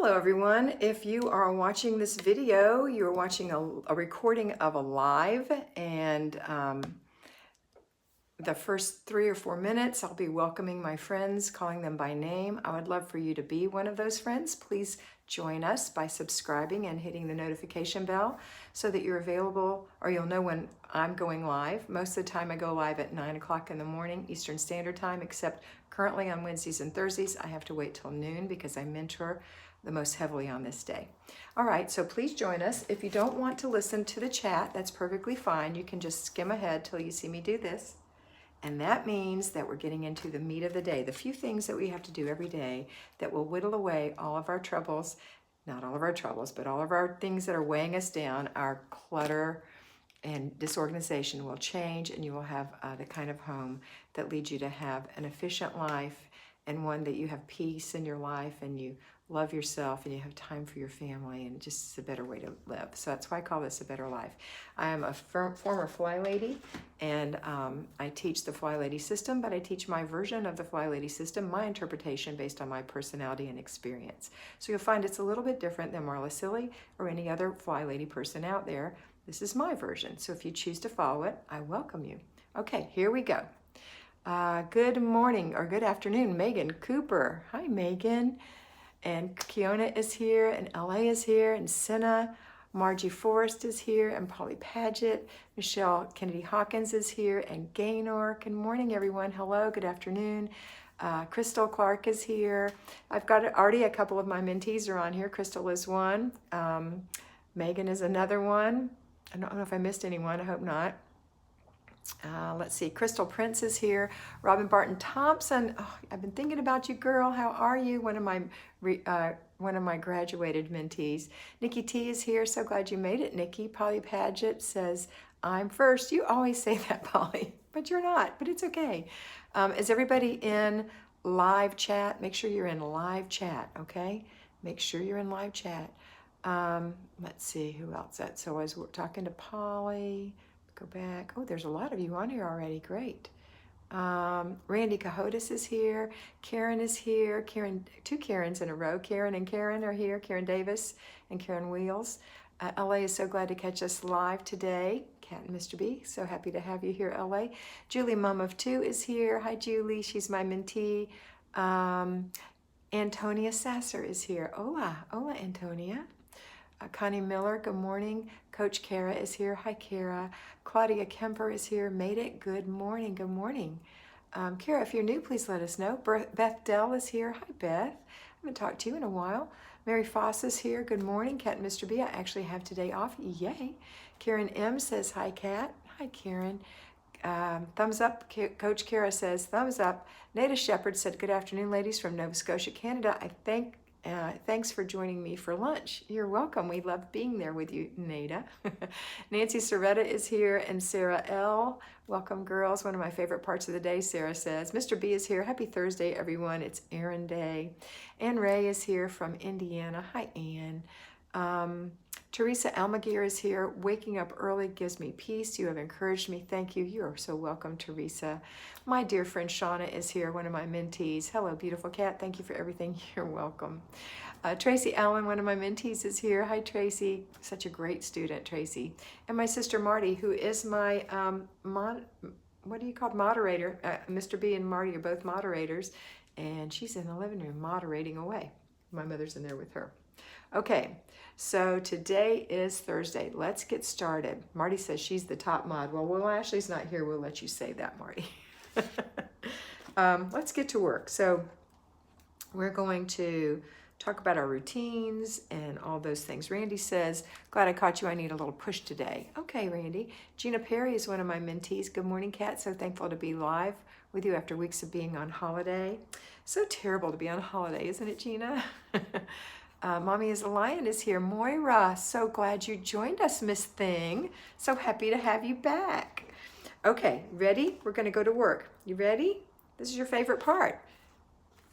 Hello everyone. If you are watching this video, you're watching a recording of a live, and the first 3 or 4 minutes I'll be welcoming my friends, calling them by name. I would love for you to be one of those friends. Please join us by subscribing and hitting the notification bell so that you're available, or you'll know when I'm going live. Most of the time I go live at 9 o'clock in the morning Eastern Standard Time, except currently on Wednesdays and Thursdays I have to wait till noon because I mentor the most heavily on this day. All right, so please join us. If you don't want to listen to the chat, that's perfectly fine. You can just skim ahead till you see me do this. And that means that we're getting into the meat of the day, the few things that we have to do every day that will whittle away all of our troubles, not all of our troubles, but all of our things that are weighing us down. Our clutter and disorganization will change, and you will have the kind of home that leads you to have an efficient life, and one that you have peace in your life, and you love yourself, and you have time for your family, and just a better way to live. So that's why I call this a better life. I am a former Flylady, and I teach the Flylady system, but I teach my version of the Flylady system, my interpretation based on my personality and experience. So you'll find it's a little bit different than Marla Silly or any other Flylady person out there. This is my version. So if you choose to follow it, I welcome you. Okay, here we go. Good morning or good afternoon, Megan Cooper. Hi, Megan. And Kiona is here, and LA is here, and Senna, Margie Forrest is here, and Polly Paget, Michelle Kennedy Hawkins is here, and Gaynor. Good morning, everyone. Hello, good afternoon. Crystal Clark is here. I've got already a couple of my mentees are on here. Crystal is one. Megan is another one. I don't know if I missed anyone. I hope not. Let's see, Crystal Prince is here. Robin Barton Thompson. Oh, I've been thinking about you, girl. How are you? One of my graduated mentees. Nikki T is here. So glad you made it, Nikki. Polly Paget says, I'm first. You always say that, Polly, but you're not, but it's okay. Is everybody in live chat? Make sure you're in live chat, okay? Make sure you're in live chat. Let's see who else. So I was talking to Polly. Go back. Oh, there's a lot of you on here already. Great. Randy Cahotis is here. Karen is here. Karen, two Karens in a row. Karen and Karen are here. Karen Davis and Karen Wheels. LA is so glad to catch us live today. Kat and Mr. B, so happy to have you here, LA. Julie, mom of two, is here. Hi, Julie. She's my mentee. Antonia Sasser is here. Hola. Hola, Antonia. Connie Miller, good morning. Coach Kara is here. Hi, Kara. Claudia Kemper is here. Made it. Good morning. Good morning. Kara, if you're new, please let us know. Beth Dell is here. Hi, Beth. I haven't talked to you in a while. Mary Foss is here. Good morning. Kat and Mr. B, I actually have today off. Yay. Karen M says, hi, Kat. Hi, Karen. Thumbs up. Coach Kara says, thumbs up. Nada Shepherd said, good afternoon, ladies from Nova Scotia, Canada. Thanks for joining me for lunch. You're welcome. We love being there with you, Nada. Nancy Soretta is here, and Sarah L. Welcome, girls. One of my favorite parts of the day, Sarah says. Mr. B is here. Happy Thursday, everyone. It's Errand Day. Ann Ray is here from Indiana. Hi, Ann. Teresa Almaguer is here. Waking up early gives me peace. You have encouraged me. Thank you. You are so welcome, Teresa. My dear friend Shauna is here, one of my mentees. Hello, beautiful Kat. Thank you for everything. You're welcome. Tracy Allen, one of my mentees, is here. Hi, Tracy. Such a great student, Tracy. And my sister Marty, who is my moderator. Mr. B and Marty are both moderators, and she's in the living room moderating away. My mother's in there with her. Okay, so today is Thursday. Let's get started. Marty says she's the top mod. Well, Ashley's not here. We'll let you say that, Marty. Let's get to work. So we're going to talk about our routines and all those things. Randy says, glad I caught you. I need a little push today. Okay, Randy. Gina Perry is one of my mentees. Good morning, Kat. So thankful to be live with you after weeks of being on holiday. So terrible to be on holiday, isn't it, Gina? Mommy is a Lion is here. Moira, so glad you joined us, Miss Thing. So happy to have you back. Okay, ready? We're going to go to work. You ready? This is your favorite part.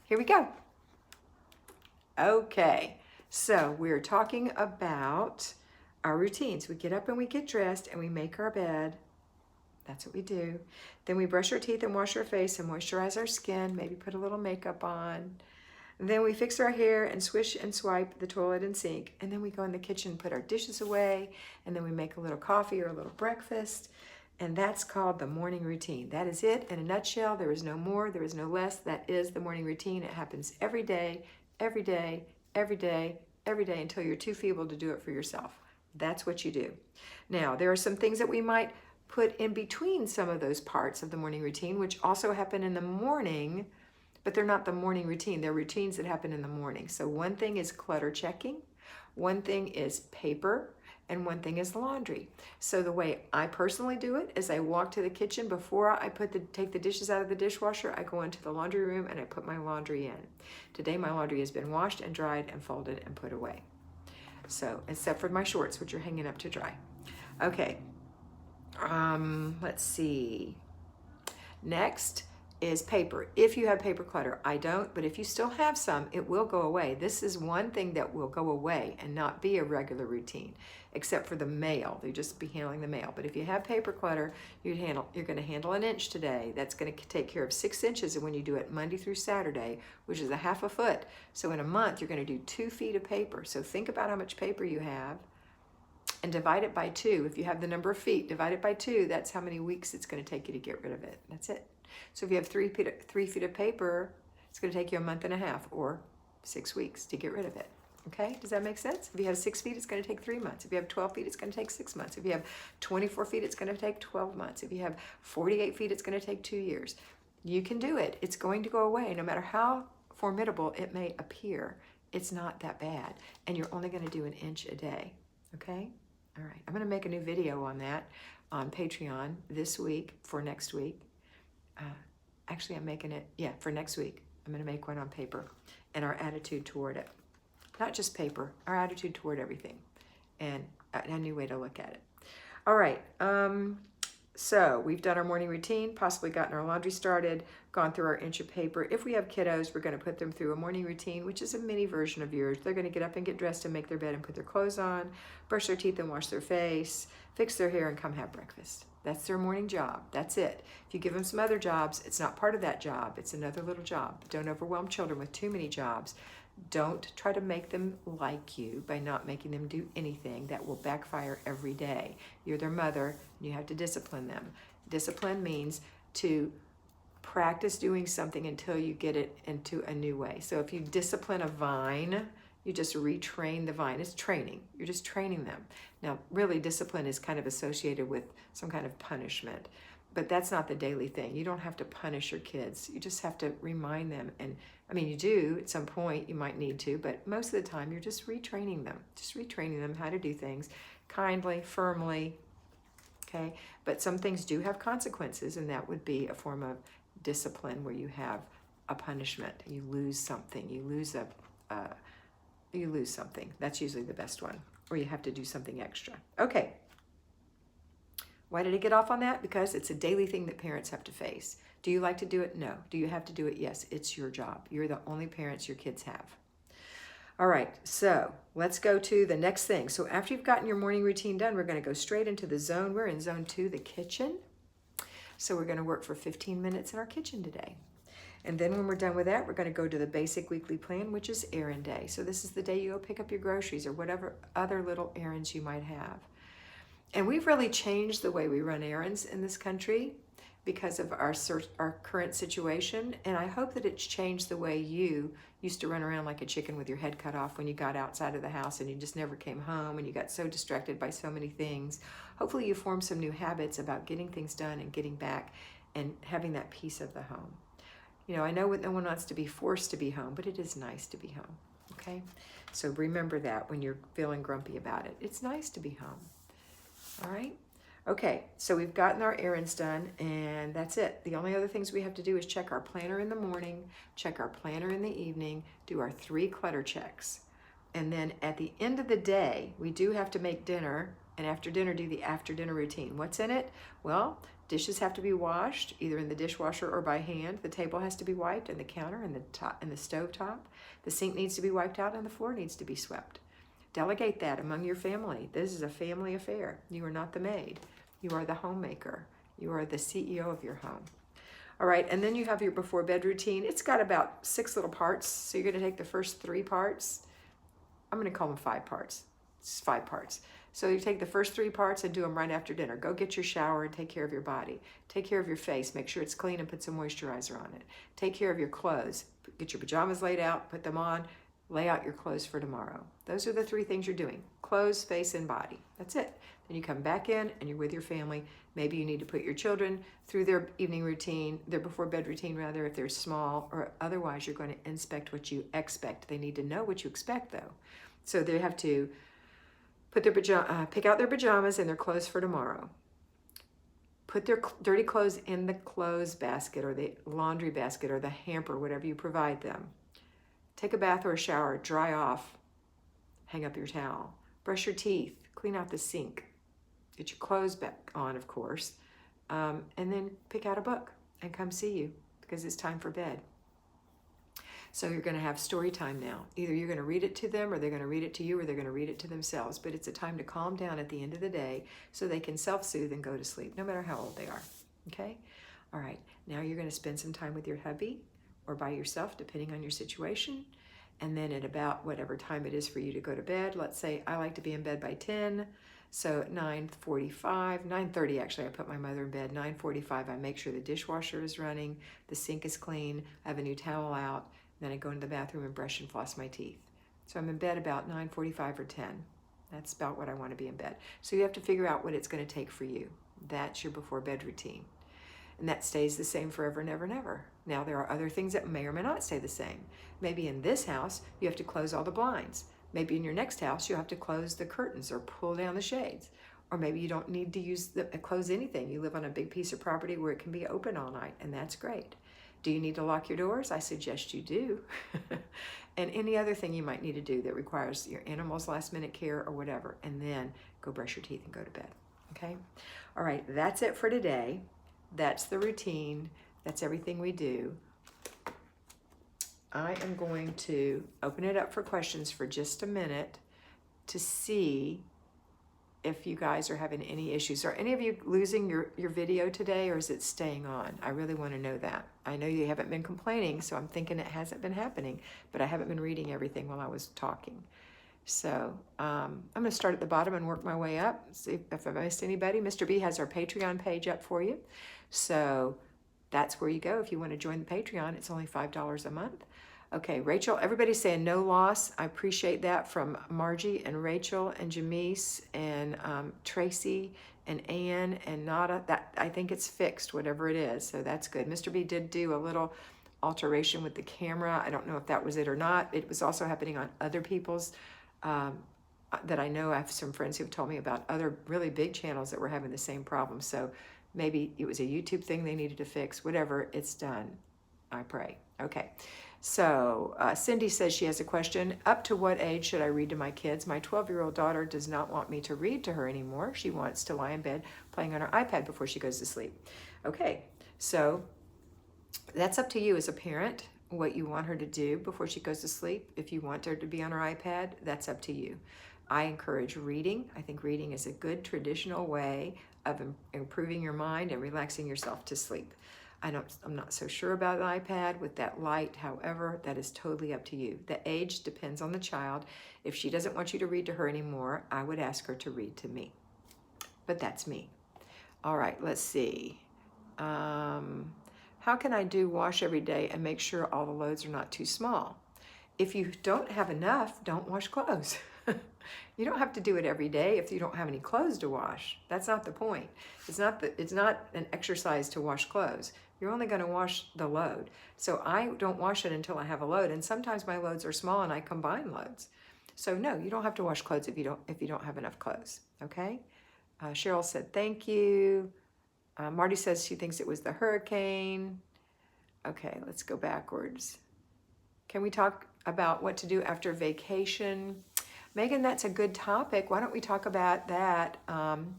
Here we go. Okay, so we're talking about our routines. We get up and we get dressed and we make our bed. That's what we do. Then we brush our teeth and wash our face and moisturize our skin, maybe put a little makeup on. And then we fix our hair and swish and swipe the toilet and sink. And then we go in the kitchen, put our dishes away, and then we make a little coffee or a little breakfast. And that's called the morning routine. That is it in a nutshell. There is no more, there is no less. That is the morning routine. It happens every day, every day, every day, every day until you're too feeble to do it for yourself. That's what you do. Now, there are some things that we might put in between some of those parts of the morning routine, which also happen in the morning, but they're not the morning routine. They're routines that happen in the morning. So one thing is clutter checking, one thing is paper, and one thing is laundry. So the way I personally do it is I walk to the kitchen before I take the dishes out of the dishwasher. I go into the laundry room and I put my laundry in. Today my laundry has been washed and dried and folded and put away. So except for my shorts, which are hanging up to dry. Okay. Let's see. Next is paper. If you have paper clutter, I don't, but if you still have some, it will go away. This is one thing that will go away and not be a regular routine, except for the mail. You just be handling the mail. But if you have paper clutter, you're going to handle an inch today. That's going to take care of 6 inches when you do it Monday through Saturday, which is a half a foot. So in a month, you're going to do 2 feet of paper. So think about how much paper you have and divide it by 2. If you have the number of feet, divide it by 2. That's how many weeks it's going to take you to get rid of it. That's it. So if you have 3 feet of paper, it's going to take you a month and a half or 6 weeks to get rid of it. Okay, does that make sense? If you have 6 feet, it's going to take 3 months. If you have 12 feet, it's going to take 6 months. If you have 24 feet, it's going to take 12 months. If you have 48 feet, it's going to take 2 years. You can do it. It's going to go away. No matter how formidable it may appear, it's not that bad. And you're only going to do an inch a day. Okay? All right. I'm going to make a new video on that on Patreon this week for next week. Actually, I'm making it, for next week. I'm going to make one on paper and our attitude toward it. Not just paper, our attitude toward everything and a new way to look at it. All right, so we've done our morning routine, possibly gotten our laundry started, gone through our inch of paper. If we have kiddos, we're going to put them through a morning routine, which is a mini version of yours. They're going to get up and get dressed and make their bed and put their clothes on, brush their teeth and wash their face, fix their hair and come have breakfast. That's their morning job. That's it. If you give them some other jobs, it's not part of that job. It's another little job. Don't overwhelm children with too many jobs. Don't try to make them like you by not making them do anything. That will backfire every day. You're their mother, and you have to discipline them. Discipline means to practice doing something until you get it into a new way. So if you discipline a vine, you just retrain the vine. It's training. You're just training them. Now, really, discipline is kind of associated with some kind of punishment, but that's not the daily thing. You don't have to punish your kids. You just have to remind them. And I mean, you do at some point, you might need to, but most of the time you're just retraining them how to do things kindly, firmly, okay? But some things do have consequences, and that would be a form of discipline where you have a punishment. You lose something. You lose something. That's usually the best one. Or you have to do something extra. Okay. Why did I get off on that? Because it's a daily thing that parents have to face. Do you like to do it? No. Do you have to do it? Yes. It's your job. You're the only parents your kids have. All right. So let's go to the next thing. So after you've gotten your morning routine done, we're going to go straight into the zone. We're in zone 2, the kitchen. So we're going to work for 15 minutes in our kitchen today. And then when we're done with that, we're going to go to the basic weekly plan, which is errand day. So this is the day you go pick up your groceries or whatever other little errands you might have. And we've really changed the way we run errands in this country because of our current situation. And I hope that it's changed the way you used to run around like a chicken with your head cut off when you got outside of the house and you just never came home and you got so distracted by so many things. Hopefully you form some new habits about getting things done and getting back and having that peace of the home. You know, I know no one wants to be forced to be home, but it is nice to be home, okay? So remember that when you're feeling grumpy about it. It's nice to be home, all right? Okay, so we've gotten our errands done, and that's it. The only other things we have to do is check our planner in the morning, check our planner in the evening, do our 3 clutter checks. And then at the end of the day, we do have to make dinner, and after dinner, do the after dinner routine. What's in it? Well, dishes have to be washed, either in the dishwasher or by hand. The table has to be wiped, and the counter and the top and the stove top. The sink needs to be wiped out, and the floor needs to be swept. Delegate that among your family. This is a family affair. You are not the maid. You are the homemaker. You are the CEO of your home. All right, and then you have your before bed routine. It's got about 6 little parts. So you're going to take the first 3 parts. I'm going to call them 5 parts. It's 5 parts. So you take the first 3 parts and do them right after dinner. Go get your shower and take care of your body. Take care of your face. Make sure it's clean and put some moisturizer on it. Take care of your clothes. Get your pajamas laid out, put them on. Lay out your clothes for tomorrow. Those are the 3 things you're doing. Clothes, face, and body. That's it. Then you come back in and you're with your family. Maybe you need to put your children through their evening routine, their before bed routine rather, if they're small, or otherwise you're going to inspect what you expect. They need to know what you expect though. So they have to put their pick out their pajamas and their clothes for tomorrow. Put their dirty clothes in the clothes basket or the laundry basket or the hamper, whatever you provide them. Take a bath or a shower, dry off, hang up your towel, brush your teeth, clean out the sink, get your clothes back on, of course, and then pick out a book and come see you because it's time for bed. So you're going to have story time now. Either you're going to read it to them or they're going to read it to you or they're going to read it to themselves. But it's a time to calm down at the end of the day so they can self-soothe and go to sleep, no matter how old they are. Okay? All right. Now you're going to spend some time with your hubby or by yourself, depending on your situation. And then at about whatever time it is for you to go to bed, let's say I like to be in bed by 10. So at 9:45, 9:30 actually, I put my mother in bed. 9:45, I make sure the dishwasher is running, the sink is clean, I have a new towel out. Then I go into the bathroom and brush and floss my teeth. So I'm in bed about 9:45 or 10. That's about what I want to be in bed. So you have to figure out what it's going to take for you. That's your before bed routine. And that stays the same forever and ever and ever. Now there are other things that may or may not stay the same. Maybe in this house, you have to close all the blinds. Maybe in your next house, you have to close the curtains or pull down the shades. Or maybe you don't need to close anything. You live on a big piece of property where it can be open all night, and that's great. Do you need to lock your doors? I suggest you do. And any other thing you might need to do that requires your animal's last minute care or whatever. And then go brush your teeth and go to bed. Okay? All right, that's it for today. That's the routine. That's everything we do. I am going to open it up for questions for just a minute to see if you guys are having any issues. Are any of you losing your video today, or is it staying on? I really want to know that. I know you haven't been complaining, so I'm thinking it hasn't been happening, but I haven't been reading everything while I was talking. So I'm going to start at the bottom and work my way up, see if I missed anybody. Mr. B has our Patreon page up for you. So that's where you go if you want to join the Patreon. It's only $5 a month. Okay, Rachel, everybody's saying no loss. I appreciate that from Margie and Rachel and Jamise and Tracy and Ann and Nada. That I think it's fixed, whatever it is. So that's good. Mr. B did do a little alteration with the camera. I don't know if that was it or not. It was also happening on other people's that I know. I have some friends who've told me about other really big channels that were having the same problem. So maybe it was a YouTube thing they needed to fix. Whatever, it's done. I pray. Okay. So Cindy says she has a question. Up to what age should I read to my kids? My 12-year-old daughter does not want me to read to her anymore. She wants to lie in bed playing on her iPad before she goes to sleep. Okay, so that's up to you as a parent, what you want her to do before she goes to sleep. If you want her to be on her iPad, that's up to you. I encourage reading. I think reading is a good traditional way of improving your mind and relaxing yourself to sleep. I'm not so sure about an iPad with that light. However, that is totally up to you. The age depends on the child. If she doesn't want you to read to her anymore, I would ask her to read to me. But that's me. All right, let's see. How can I do wash every day and make sure all the loads are not too small? If you don't have enough, don't wash clothes. You don't have to do it every day if you don't have any clothes to wash. That's not the point. It's not an exercise to wash clothes. You're only going to wash the load. So I don't wash it until I have a load, and sometimes my loads are small and I combine loads. So no, you don't have to wash clothes if you don't have enough clothes. Okay? Cheryl said thank you. Marty says she thinks it was the hurricane. Okay, let's go backwards. Can we talk about what to do after vacation? Megan, that's a good topic. Why don't we talk about that on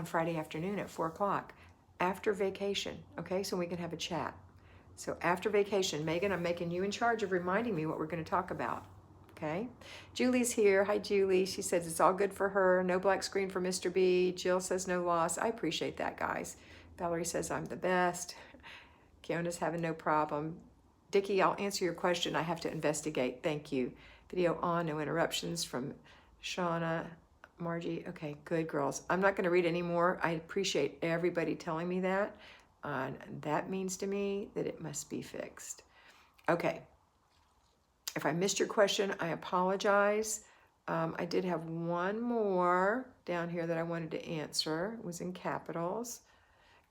Friday afternoon at 4 o'clock after vacation, okay? So we can have a chat. So after vacation, Megan, I'm making you in charge of reminding me what we're going to talk about, okay? Julie's here. Hi, Julie. She says it's all good for her. No black screen for Mr. B. Jill says no loss. I appreciate that, guys. Valerie says I'm the best. Fiona's having no problem. Dickie, I'll answer your question. I have to investigate. Thank you. Video on, no interruptions from Shauna, Margie. Okay, good girls. I'm not going to read anymore. I appreciate everybody telling me that. That means to me that it must be fixed. Okay. If I missed your question, I apologize. I did have one more down here that I wanted to answer. It was in capitals.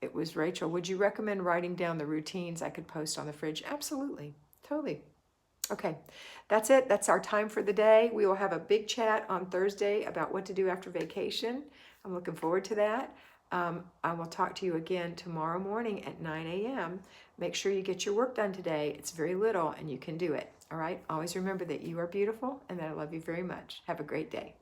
It was Rachel. Would you recommend writing down the routines I could post on the fridge? Absolutely. Totally. Okay. That's it. That's our time for the day. We will have a big chat on Thursday about what to do after vacation. I'm looking forward to that. I will talk to you again tomorrow morning at 9 a.m. Make sure you get your work done today. It's very little and you can do it. All right. Always remember that you are beautiful and that I love you very much. Have a great day.